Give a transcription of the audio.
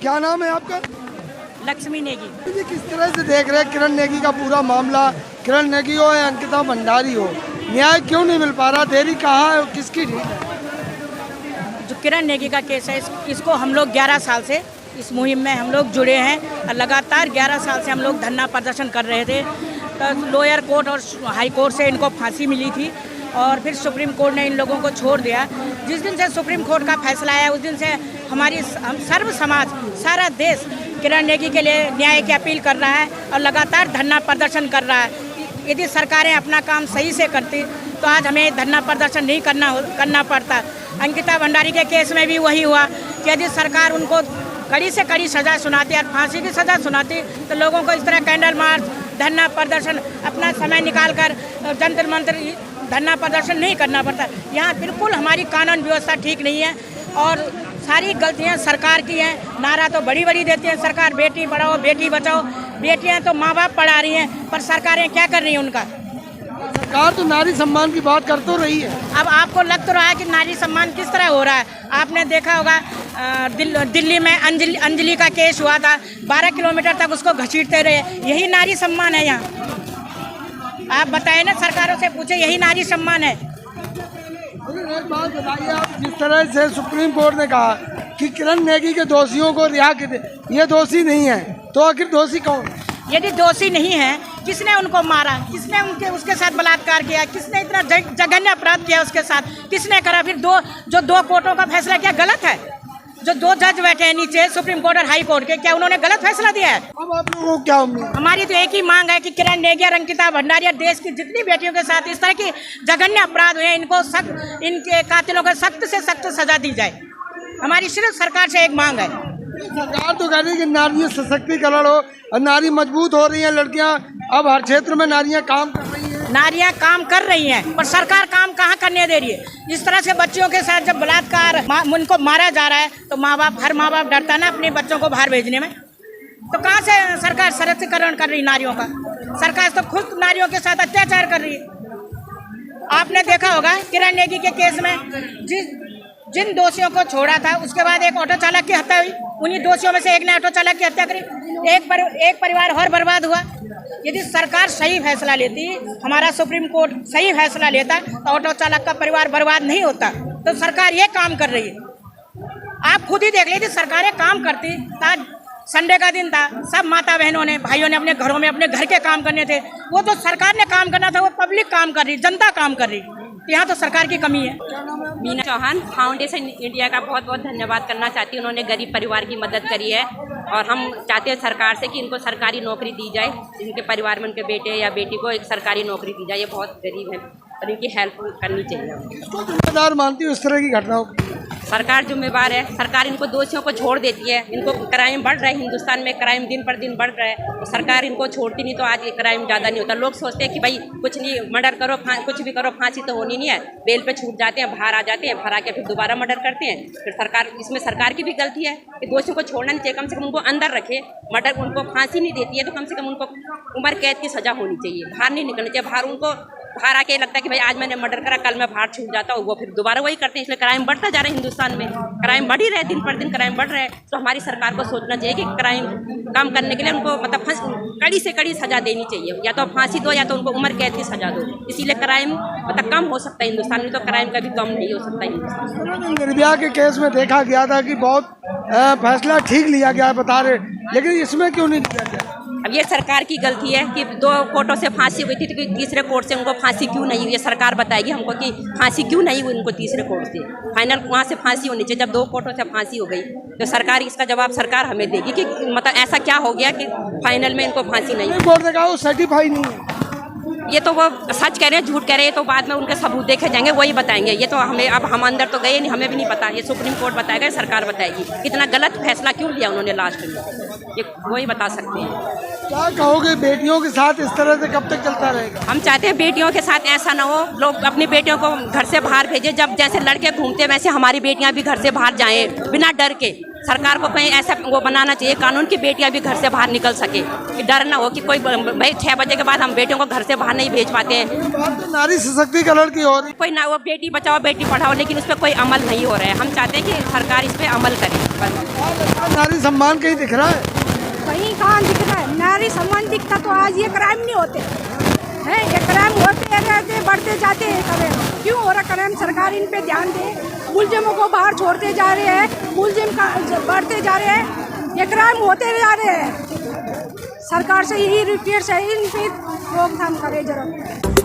क्या नाम है आपका? लक्ष्मी नेगी। ये किस तरह से देख रहे हैं किरण नेगी का पूरा मामला? किरण नेगी हो या अंकिता भंडारी हो, न्याय क्यों नहीं मिल पा रहा? देरी कहाँ है, किसकी ठीक है? जो किरण नेगी का केस है, इसको हम लोग 11 साल से इस मुहिम में हम लोग जुड़े हैं और लगातार 11 साल से हम लोग धरना प्रदर्शन कर रहे थे। तो लोअर कोर्ट और हाई कोर्ट से इनको फांसी मिली थी और फिर सुप्रीम कोर्ट ने इन लोगों को छोड़ दिया। जिस दिन से सुप्रीम कोर्ट का फैसला आया उस दिन से हम सर्व समाज, सारा देश किरण नेगी के लिए न्याय की अपील कर रहा है और लगातार धरना प्रदर्शन कर रहा है। यदि सरकारें अपना काम सही से करती तो आज हमें धरना प्रदर्शन नहीं करना पड़ता। अंकिता भंडारी के केस में भी वही हुआ कि यदि सरकार उनको कड़ी से कड़ी सज़ा सुनाती और फांसी की सज़ा सुनाती तो लोगों को इस तरह कैंडल मार्च, धरना प्रदर्शन, अपना समय निकाल कर जंतर मंतर धरना प्रदर्शन नहीं करना पड़ता। यहाँ बिल्कुल हमारी कानून व्यवस्था ठीक नहीं है और सारी गलतियाँ सरकार की हैं। नारा तो बड़ी बड़ी देती हैं सरकार, बेटी पढ़ाओ बेटी बचाओ। बेटियाँ तो माँ बाप पढ़ा रही हैं पर सरकारें क्या कर रही हैं उनका? सरकार तो नारी सम्मान की बात कर तो रही है। अब आपको लग तो रहा है कि नारी सम्मान किस तरह हो रहा है। आपने देखा होगा दिल्ली में अंजलि का केस हुआ था, 12 किलोमीटर तक उसको घसीटते रहे। यही नारी सम्मान है यहाँ? आप बताएं ना, सरकारों से पूछे, यही नारी सम्मान है? एक बात बताइए आप, जिस तरह से सुप्रीम कोर्ट ने कहा कि किरण नेगी के दोषियों को रिहा कर दे, ये दोषी नहीं है तो आखिर दोषी कौन? यदि दोषी नहीं है, किसने उनको मारा, किसने उसके साथ बलात्कार किया, किसने इतना जघन्य अपराध किया उसके साथ, किसने करा? फिर दो कोर्टों का फैसला क्या गलत है? जो 2 जज बैठे हैं नीचे सुप्रीम कोर्ट और हाई कोर्ट के, क्या उन्होंने गलत फैसला दिया है? अब आप लोगों को क्या उम्मीद? हमारी तो एक ही मांग है कि किरण नेगी और अंकिता भंडारी और देश की जितनी बेटियों के साथ इस तरह की जघन्य अपराध हुए इनको सख्त, इनके कातिलों को सख्त से सख्त सजा दी जाए। हमारी सिर्फ सरकार से एक मांग है। सरकार तो कह रही है कि नारी सशक्तिकरण हो और नारी मजबूत हो रही है, लड़कियां अब हर क्षेत्र में नारियां काम कर रही हैं। नारियां काम कर रही हैं पर सरकार काम कहाँ करने दे रही है? इस तरह से बच्चियों के साथ जब बलात्कार उनको मारा जा रहा है तो हर माँ बाप डरता है ना अपने बच्चों को बाहर भेजने में। तो कहाँ से सरकार सशक्तिकरण कर रही नारियों का? सरकार तो खुद नारियों के साथ अत्याचार कर रही है। आपने देखा होगा किरण नेगी के केस में जिन दोषियों को छोड़ा था उसके बाद एक ऑटो चालक की हत्या हुई। उन्हीं दोषियों में से एक ने ऑटो चालक की हत्या करी। एक परिवार और बर्बाद हुआ। यदि सरकार सही फैसला लेती, हमारा सुप्रीम कोर्ट सही फैसला लेता तो ऑटो चालक का परिवार बर्बाद नहीं होता। तो सरकार ये काम कर रही है। आप खुद ही देख लीजिए, सरकारें काम करती। आज संडे का दिन था, सब माता बहनों ने, भाइयों ने अपने घरों में अपने घर के काम करने थे। वो तो सरकार ने काम करना था, वो पब्लिक काम कर रही, जनता काम कर रही। यहाँ तो सरकार की कमी है। मीना चौहान फाउंडेशन इंडिया का बहुत बहुत धन्यवाद करना चाहती हूँ। उन्होंने गरीब परिवार की मदद करी है और हम चाहते हैं सरकार से कि इनको सरकारी नौकरी दी जाए। इनके परिवार में उनके बेटे या बेटी को एक सरकारी नौकरी दी जाए। ये बहुत गरीब है और इनकी हेल्प करनी चाहिए। किसको जिम्मेदार मानती हूँ इस तरह की घटनाओं? सरकार जिम्मेवार है। सरकार इनको दोषियों को छोड़ देती है। इनको क्राइम बढ़ रहा है, हिंदुस्तान में क्राइम दिन पर दिन बढ़ रहा है। तो सरकार इनको छोड़ती नहीं तो आज ये क्राइम ज़्यादा नहीं होता। लोग सोचते हैं कि भाई कुछ नहीं, मर्डर करो, कुछ भी करो, फांसी तो होनी नहीं है। बेल पे छूट जाते हैं, बाहर आ जाते हैं, बाहर आके फिर दोबारा मर्डर करते हैं। फिर सरकार, इसमें सरकार की भी गलती है कि दोषियों को छोड़ना नहीं चाहिए। कम से कम उनको अंदर रखे। मर्डर, उनको फांसी नहीं देती है तो कम से कम उनको उम्र कैद की सज़ा होनी चाहिए। बाहर नहीं निकलना चाहिए। बाहर आके लगता है कि भाई आज मैंने मर्डर करा, कल मैं बाहर छूट जाता हूँ, वो फिर दोबारा वही करते हैं। इसलिए क्राइम बढ़ता जा रहा है। हिंदुस्तान में क्राइम बढ़ ही रहा है, दिन पर दिन क्राइम बढ़ रहा है। तो हमारी सरकार को सोचना चाहिए कि क्राइम कम करने के लिए उनको मतलब कड़ी से कड़ी सजा देनी चाहिए। या तो फांसी दो या तो उनको उम्र कैद की सजा दो। इसीलिए क्राइम मतलब कम हो सकता है हिंदुस्तान में। तो क्राइम कभी कम नहीं हो सकता हिंदुस्तान। निर्भया के केस में देखा गया था कि बहुत फैसला ठीक लिया गया बता रहे, लेकिन इसमें क्यों नहीं लिया गया? अब ये सरकार की गलती है कि 2 कोर्टों से फांसी हुई थी तो तीसरे कोर्ट से उनको फांसी क्यों नहीं हुई? ये सरकार बताएगी हमको कि फांसी क्यों नहीं हुई उनको तीसरे कोर्ट से। फाइनल वहाँ से फांसी होनी चाहिए। जब 2 कोर्टों से फांसी हो गई तो सरकार, इसका जवाब सरकार हमें देगी कि मतलब ऐसा क्या हो गया कि फाइनल में इनको फांसी नहीं हुई। कोर्ट ने कहा वो सर्टिफाई नहीं है। ये तो वो सच कह रहे हैं, झूठ कह रहे हैं, तो बाद में उनके सबूत देखे जाएंगे, वही बताएंगे। ये तो हमें, अब हम अंदर तो गए नहीं, हमें भी नहीं पता। ये सुप्रीम कोर्ट बताएगा, सरकार बताएगी इतना गलत फैसला क्यों लिया उन्होंने लास्ट में, ये वही बता सकते हैं। क्या कहोगे बेटियों के साथ इस तरह से कब तक चलता रहेगा? हम चाहते हैं बेटियों के साथ ऐसा ना हो। लोग अपनी बेटियों को घर से बाहर भेजें। जब जैसे लड़के घूमते वैसे हमारी बेटियां भी घर से बाहर जाएं बिना डर के। सरकार को कहीं ऐसा वो बनाना चाहिए कानून की बेटियां भी घर से बाहर निकल सके, कि डर ना हो कि कोई भाई 6 बजे के बाद हम बेटियों को घर से बाहर नहीं भेज पाते हैं। बात तो नारी सशक्तिकरण की हो रही। कोई ना वो बेटी बचाओ बेटी पढ़ाओ, लेकिन उस पर कोई अमल नहीं हो रहा है। हम चाहते हैं कि सरकार इस पर अमल करे। बस नारी सम्मान कहीं दिख रहा है? कहीं कहाँ दिख रहा है? नारी सम्मान दिखता तो आज ये क्राइम नहीं होते हैं। ये क्राइम होते रहते, बढ़ते जाते हैं। क्राइम क्यों हो रहा क्राइम? सरकार इन पे ध्यान दे। मुलजिमों को बाहर छोड़ते जा रहे हैं, मुलजिम बढ़ते जा रहे हैं, ये क्राइम होते जा रहे हैं। सरकार से यही रिक्वेस्ट है, इन पे रोकथाम करे जरूर।